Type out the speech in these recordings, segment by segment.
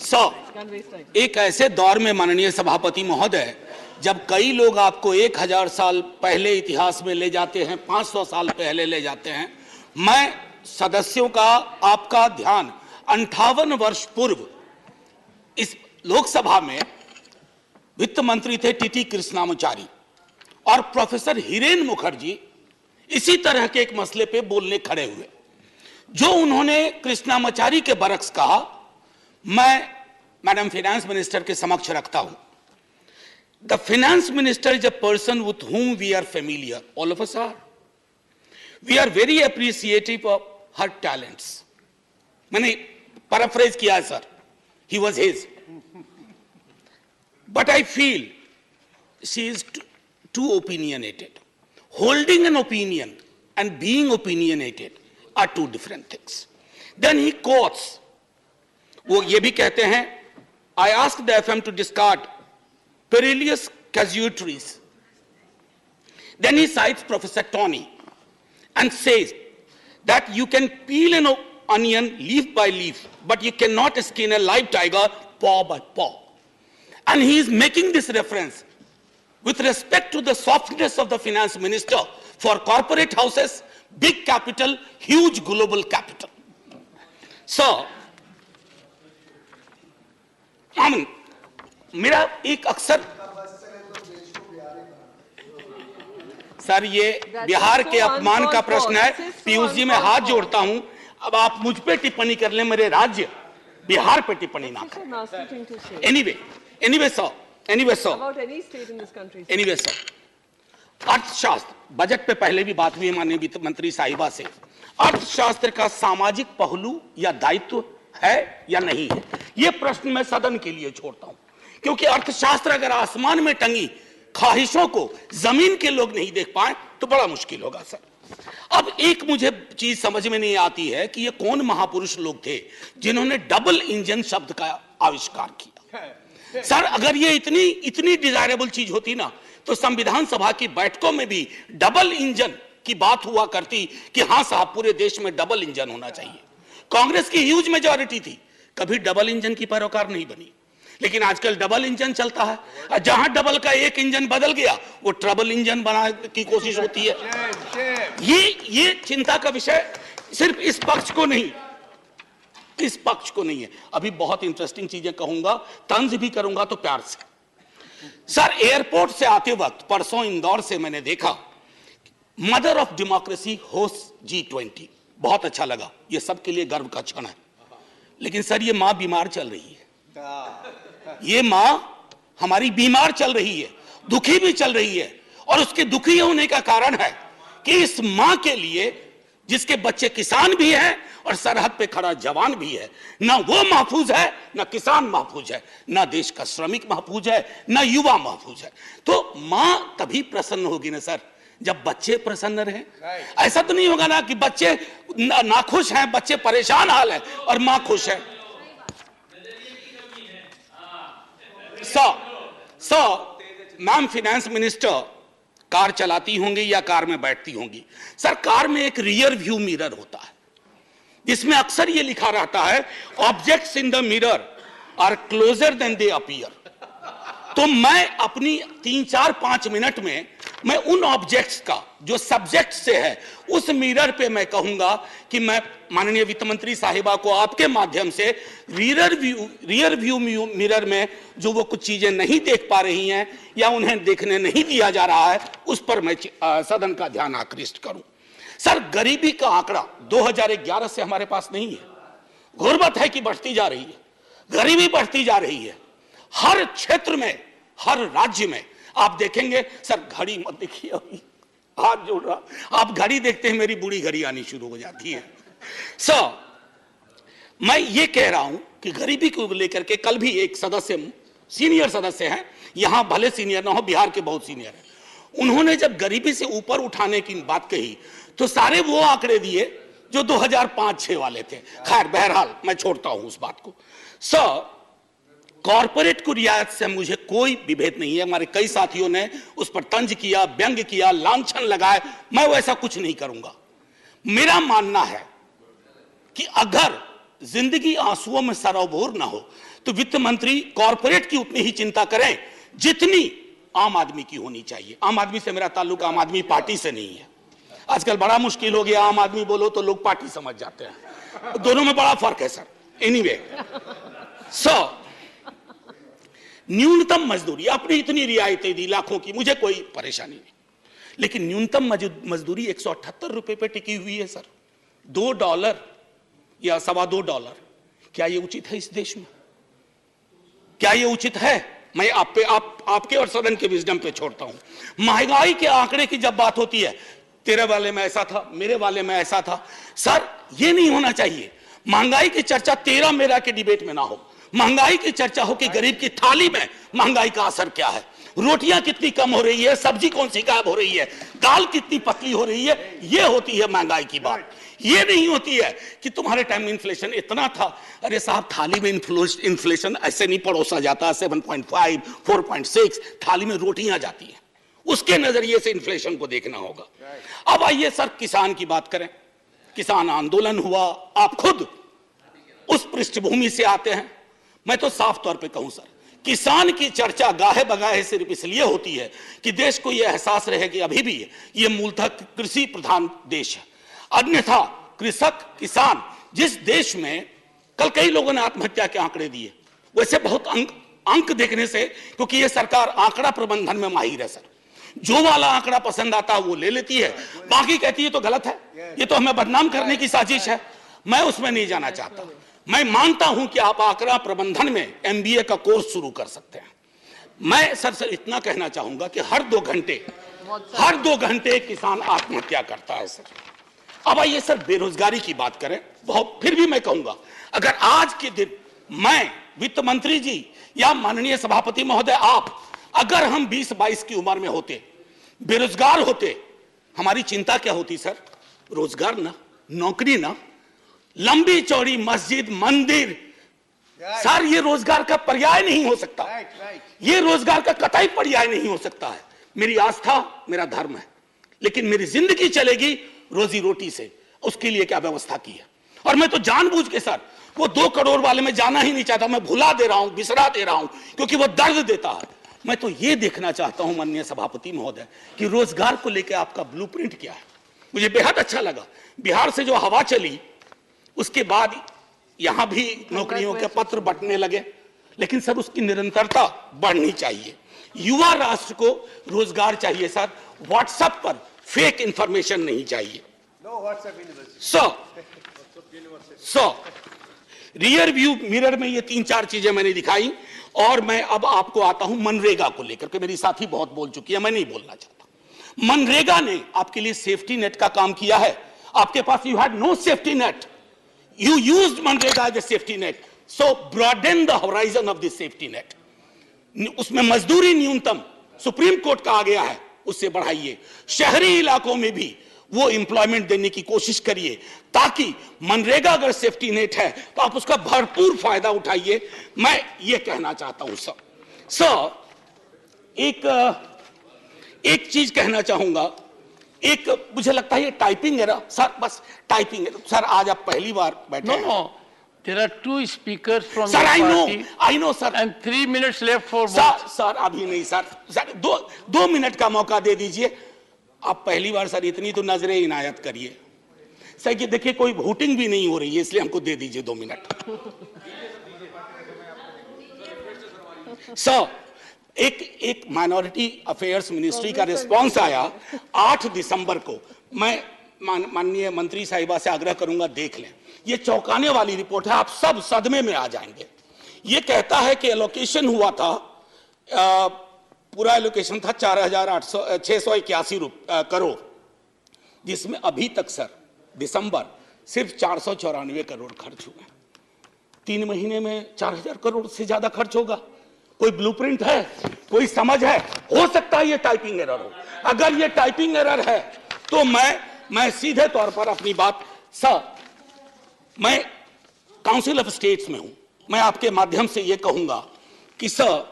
एक ऐसे दौर में माननीय सभापति महोदय, जब कई लोग आपको 1000 साल पहले इतिहास में ले जाते हैं, 500 साल पहले ले जाते हैं, मैं सदस्यों का आपका ध्यान 58 वर्ष पूर्व इस लोकसभा में वित्त मंत्री थे टीटी कृष्णामाचारी और प्रोफेसर हिरेन मुखर्जी इसी तरह के एक मसले पे बोलने खड़े हुए। जो उन्होंने कृष्णामाचारी के बरक्स कहा, मैं मैडम फाइनेंस मिनिस्टर के समक्ष रखता हूं। The finance minister is a person with whom we are familiar, all of us are. We are very appreciative of her talents. मैंने पैराफ्रेज किया है sir, he was his. But I feel she is too opinionated. Holding an opinion and being opinionated are two different things. Then he quotes, वो ये भी कहते हैं, I asked the FM to discard perilous casualties. Then he cites Professor Tony and says that you can peel an onion leaf by leaf, but you cannot skin a live tiger paw by paw. And he is making this reference with respect to the softness of the finance minister for corporate houses, big capital, huge global capital. So, मेरा एक अक्सर sir ये बिहार के अपमान का प्रश्न है। पीयूष जी मैं हाथ जोड़ता हूं, अब आप मुझ पे टिप्पणी कर लें, मेरे राज्य बिहार पे टिप्पणी ना करें। एनीवे सर, अर्थशास्त्र बजट पे पहले भी बात हुई है माननीय वित्त मंत्री साहिबा से। अर्थशास्त्र का सामाजिक पहलू या दायित्व है या नहीं है, यह प्रश्न मैं सदन के लिए छोड़ता हूं, क्योंकि अर्थशास्त्र अगर आसमान में टंगी ख्वाहिशों को जमीन के लोग नहीं देख पाए तो बड़ा मुश्किल होगा सर। अब एक मुझे चीज समझ में नहीं आती है कि ये कौन महापुरुष लोग थे जिन्होंने डबल इंजन शब्द का आविष्कार किया। सर अगर ये इतनी डिजायरेबल चीज होती ना, तो संविधान सभा की बैठकों में भी डबल इंजन की बात हुआ करती कि हां साहब पूरे देश में डबल इंजन होना चाहिए। कांग्रेस की ह्यूज मेजॉरिटी थी, कभी डबल इंजन की पैरोकार नहीं बनी, लेकिन आजकल डबल इंजन चलता है। जहां डबल का एक इंजन बदल गया वो ट्रबल इंजन बनाने की कोशिश होती है। ये चिंता का विषय सिर्फ इस पक्ष को नहीं है। अभी बहुत इंटरेस्टिंग चीजें कहूंगा, तंज भी करूंगा तो प्यार से। सर एयरपोर्ट से आते वक्त परसों इंदौर से मैंने देखा mother of democracy host G20, बहुत अच्छा लगा, ये सबके लिए गर्व का क्षण है। लेकिन सर ये मां बीमार चल रही है, ये मां हमारी बीमार चल रही है, दुखी भी चल रही है, और उसके दुखी होने का कारण है कि इस मां के लिए जिसके बच्चे किसान भी हैं और सरहद पे खड़ा जवान भी है, ना वो महफूज है, ना किसान महफूज है, ना देश का श्रमिक महफूज है, ना युवा महफूज है। तो मां तभी प्रसन्न होगी ना सर जब बच्चे प्रसन्न रहे। ऐसा तो नहीं होगा ना कि बच्चे नाखुश हैं, बच्चे परेशान हाल है और मां खुश है। मैम फाइनेंस मिनिस्टर कार चलाती होंगी या कार में बैठती होंगी। सर कार में एक रियर व्यू मिरर होता है जिसमें अक्सर ये लिखा रहता है objects in the mirror are closer than they appear. तो मैं अपनी 3-4-5 मिनट में मैं उन ऑब्जेक्ट्स का जो सब्जेक्ट से है उस मिरर पे मैं कहूंगा कि मैं माननीय वित्त मंत्री साहिबा को आपके माध्यम से रियर व्यू मिरर में जो वो कुछ चीजें नहीं देख पा रही हैं या उन्हें देखने नहीं दिया जा रहा है उस पर मैं सदन का ध्यान आकृष्ट करूं। सर गरीबी का आंकड़ा 2011 से हमारे पास नहीं है। गुर्बत है कि बढ़ती जा रही है, गरीबी बढ़ती जा रही है, हर क्षेत्र में, हर राज्य में। आप देखेंगे सर, घड़ी मत देखिए, अभी हाथ जोड़ रहा, आप घड़ी देखते हैं मेरी बूढ़ी घड़ी आनी शुरू हो जाती है। मैं ये कह रहा हूं कि गरीबी को लेकर के कल भी एक सदस्य, सीनियर सदस्य हैं, यहां भले सीनियर ना हो, बिहार के बहुत सीनियर हैं, उन्होंने जब गरीबी से ऊपर उठाने की बात कही तो सारे वो आंकड़े दिए जो 2005-6 वाले थे। खैर बहरहाल मैं छोड़ता हूं उस बात को। कॉर्पोरेट को रियायत से मुझे कोई विभेद नहीं है। हमारे कई साथियों ने उस पर तंज किया, व्यंग किया, लांछन लगाए, मैं वैसा कुछ नहीं करूंगा। मेरा मानना है कि अगर जिंदगी आंसुओं में सराबोर ना हो तो वित्त मंत्री कॉर्पोरेट की उतनी ही चिंता करें जितनी आम आदमी की होनी चाहिए। आम आदमी से मेरा ताल्लुक आम आदमी पार्टी से नहीं है। आजकल बड़ा मुश्किल हो गया, आम आदमी बोलो तो लोग पार्टी समझ जाते हैं, दोनों में बड़ा फर्क है सर। एनीवे, न्यूनतम मजदूरी आपने इतनी रियायतें दी लाखों की, मुझे कोई परेशानी नहीं, लेकिन न्यूनतम मजदूरी 178 रुपए पे टिकी हुई है सर। $2 या $2.25, क्या ये उचित है इस देश में? क्या ये उचित है? मैं आपके और सदन के विजडम पे छोड़ता हूं। महंगाई के आंकड़े की जब बात होती है, तेरे वाले में ऐसा था, मेरे वाले में ऐसा था, सर ये नहीं होना चाहिए। महंगाई की चर्चा तेरा मेरा के डिबेट में ना हो, महंगाई की चर्चा हो कि गरीब की थाली में महंगाई का असर क्या है, रोटियां कितनी कम हो रही है, सब्जी कौन सी गायब हो रही है, दाल कितनी पतली हो रही है, ये होती है महंगाई की बात। ये नहीं होती है कि तुम्हारे टाइम में इन्फ्लेशन इतना था। अरे साहब, थाली में इन्फ्लेशन ऐसे नहीं परोसा जाता, 7.5 4.6 थाली में रोटियां जाती हैं, उसके नजरिए से इन्फ्लेशन को देखना होगा। अब आइए सर किसान की बात करें। किसान आंदोलन हुआ, आप खुद उस पृष्ठभूमि से आते हैं। मैं तो साफ तौर पे कहूं सर, किसान की चर्चा गाहे बगाहे सिर्फ इसलिए होती है कि देश को यह एहसास रहे कि अभी भी यह मूलतः कृषि प्रधान देश है। अन्यथा कृषक किसान जिस देश में, कल कई लोगों ने आत्महत्या के आंकड़े दिए, वैसे बहुत अंक देखने से, क्योंकि यह सरकार आंकड़ा प्रबंधन में माहिर है सर, जो वाला आंकड़ा पसंद आता है वो ले लेती है, बाकी कहती है तो गलत है, ये तो हमें बदनाम करने की साजिश है। मैं उसमें नहीं जाना चाहता। मैं मानता हूं कि आप आंकड़ा प्रबंधन में MBA का कोर्स शुरू कर सकते हैं। मैं सर इतना कहना चाहूंगा कि हर 2 घंटे किसान आत्महत्या करता है सर। अब आइए सर बेरोजगारी की बात करें। बहुत फिर भी मैं कहूंगा, अगर आज के दिन मैं, वित्त मंत्री जी या माननीय सभापति महोदय आप, अगर हम 20-22 की उम्र में होते, बेरोजगार होते, हमारी चिंता क्या होती सर? रोजगार ना, नौकरी ना, लंबी चौड़ी मस्जिद मंदिर, सर ये रोजगार का पर्याय नहीं हो सकता। ये रोजगार का कतई पर्याय नहीं हो सकता है। मेरी आस्था मेरा धर्म है, लेकिन मेरी जिंदगी चलेगी रोजी रोटी से, उसके लिए क्या व्यवस्था की है। और मैं तो जानबूझ के सर वो 2 करोड़ वाले में जाना ही नहीं चाहता, मैं भुला दे रहा हूं, बिसरा दे रहा हूं, क्योंकि वो दर्द देता है। मैं तो ये देखना चाहता हूं माननीय सभापति महोदय कि रोजगार को लेकर आपका ब्लूप्रिंट क्या है। मुझे बेहद अच्छा लगा, बिहार से जो हवा चली उसके बाद यहां भी नौकरियों के पत्र बंटने लगे, लेकिन सर उसकी निरंतरता बढ़नी चाहिए। युवा राष्ट्र को रोजगार चाहिए सर, व्हाट्सएप पर फेक इंफॉर्मेशन नहीं चाहिए। रियर व्यू मिरर में ये 3-4 चीजें मैंने दिखाई। और मैं अब आपको आता हूं मनरेगा को लेकर के। मेरी साथी बहुत बोल चुकी है, मैं नहीं बोलना चाहता। मनरेगा ने आपके लिए सेफ्टी नेट का काम किया है। आपके पास you had no safety net, you used MNREGA as a safety net, so broaden the horizon of this safety net. उसमें मजदूरी न्यूनतम सुप्रीम कोर्ट का आ गया है, उससे बढ़ाइए। शहरी इलाकों में भी वो एम्प्लॉयमेंट देने की कोशिश करिए, ताकि मनरेगा अगर सेफ्टी नेट है तो आप उसका भरपूर फायदा उठाइए। मैं ये कहना चाहता हूं सर एक चीज कहना चाहूंगा। एक मुझे लगता है ये टाइपिंग है ना सर, बस टाइपिंग है सर। आज आप पहली बार बैठे। No, there are 2 speakers from sir, the I know sir, and 3 minutes left for both. Sir अभी नहीं सर 2 मिनट का मौका दे दीजिए। आप पहली बार सर इतनी तो नजरें इनायत करिए सर कि देखिए कोई वोटिंग भी नहीं हो रही है, इसलिए हमको दे दीजिए 2 मिनट। सर एक माइनॉरिटी अफेयर्स मिनिस्ट्री का रिस्पांस आया 8 दिसंबर को। मैं माननीय मंत्री साहिबा से आग्रह करूंगा देख लें, ये चौंकाने वाली रिपोर्ट है, आप सब सदमे में आ जाएंगे। ये कहता है कि एलोकेशन हुआ था, पूरा एलोकेशन था 4,681 करोड़, जिसमें अभी तक सर दिसंबर सिर्फ 494 करोड़ खर्च हुए। 3 महीने में 4,000 करोड़ से ज्यादा खर्च होगा। कोई ब्लूप्रिंट है, कोई समझ है? हो सकता है ये टाइपिंग एरर हो। अगर ये टाइपिंग एरर है तो मैं सीधे तौर पर अपनी बात सर, मैं काउंसिल ऑफ स्टेट्स में हूं, मैं आपके माध्यम से ये कहूंगा कि सर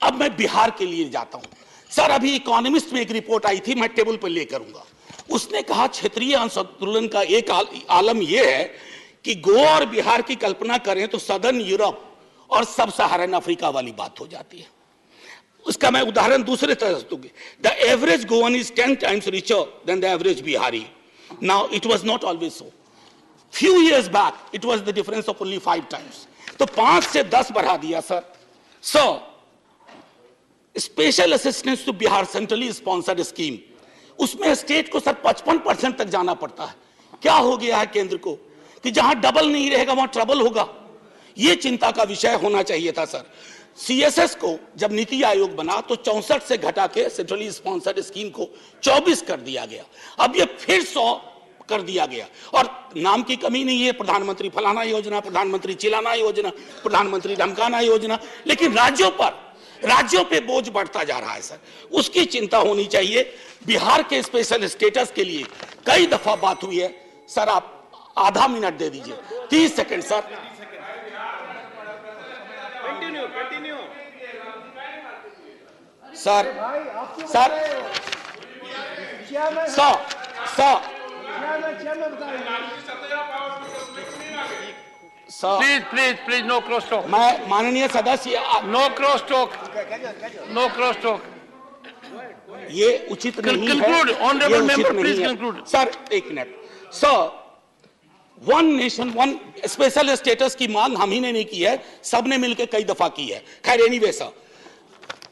अब मैं बिहार के लिए जाता हूं। सर अभी इकोनॉमिस्ट में एक रिपोर्ट आई थी, मैं टेबल पर ले करूंगा। उसने कहा क्षेत्रीय असंतुलन का एक आलम यह है कि गोवा और बिहार की कल्पना करें तो सदर्न यूरोप और सब सहारन अफ्रीका वाली बात हो जाती है। उसका मैं उदाहरण दूसरे तरह से दूंगी। The average Goan is 10 times richer than the average Bihari. Now it was not always so. Few years back it was the difference of only 5 times. तो 5 से 10 बढ़ा दिया sir. So special assistance to Bihar centrally sponsored scheme, उसमें state को sir 55% तक जाना पड़ता है। क्या हो गया है केंद्र को कि जहां डबल नहीं रहेगा वहां ट्रबल होगा। यह चिंता का विषय होना चाहिए था सर। सीएसएस को जब नीति आयोग बना तो 64 से घटा के सेंट्रली स्पॉन्सर्ड स्कीम को 24 कर दिया गया। अब ये फिर 100 कर दिया गया और नाम की कमी नहीं है, प्रधानमंत्री फलाना योजना, प्रधानमंत्री चिलाना योजना, प्रधानमंत्री धमकाना योजना, लेकिन राज्यों पे बोझ बढ़ता जा रहा है सर। उसकी चिंता होनी चाहिए। बिहार के स्पेशल स्टेटस के लिए कई दफा बात हुई है सर। आप आधा मिनट दे दीजिए, 30 second sir. Sir Please, no cross talk. मैं माननीय सदस्य, No cross talk. No cross talk. ये उचित नहीं है। Conclude, honorable ये उचित member, नहीं please है। conclude. सर एक minute. Sir, one nation one special status की मांग हम ही ने नहीं की है, सबने मिलकर कई दफा की है। खैर एनीवे सर,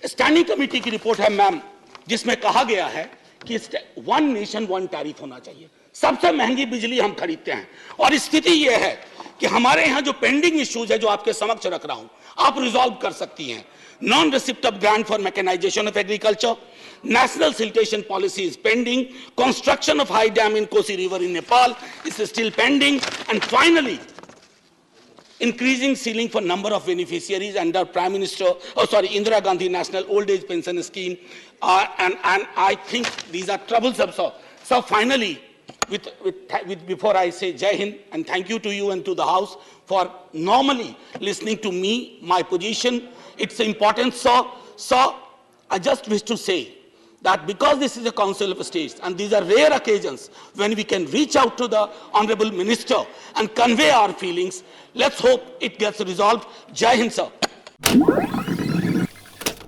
स्टैंडिंग कमेटी की रिपोर्ट है मैम, जिसमें कहा गया है कि वन नेशन वन टैरिफ होना चाहिए। सबसे महंगी बिजली हम खरीदते हैं और स्थिति यह है कि हमारे यहां जो पेंडिंग इश्यूज है जो आपके समक्ष रख रहा हूं, आप रिजॉल्व कर सकती हैं। Non receipt of grant for mechanisation of agriculture, national siltation policy is pending, construction of high dam in Kosi river in Nepal is still pending, and finally increasing ceiling for number of beneficiaries under Indira Gandhi National Old Age Pension Scheme, and I think these are troublesome. So finally, before I say Jai Hind and thank you to you and to the House for normally listening to me, my position, it's important, sir. I just wish to say that because this is a Council of States and these are rare occasions when we can reach out to the Honorable Minister and convey our feelings, let's hope it gets resolved. Jai Hind, sir.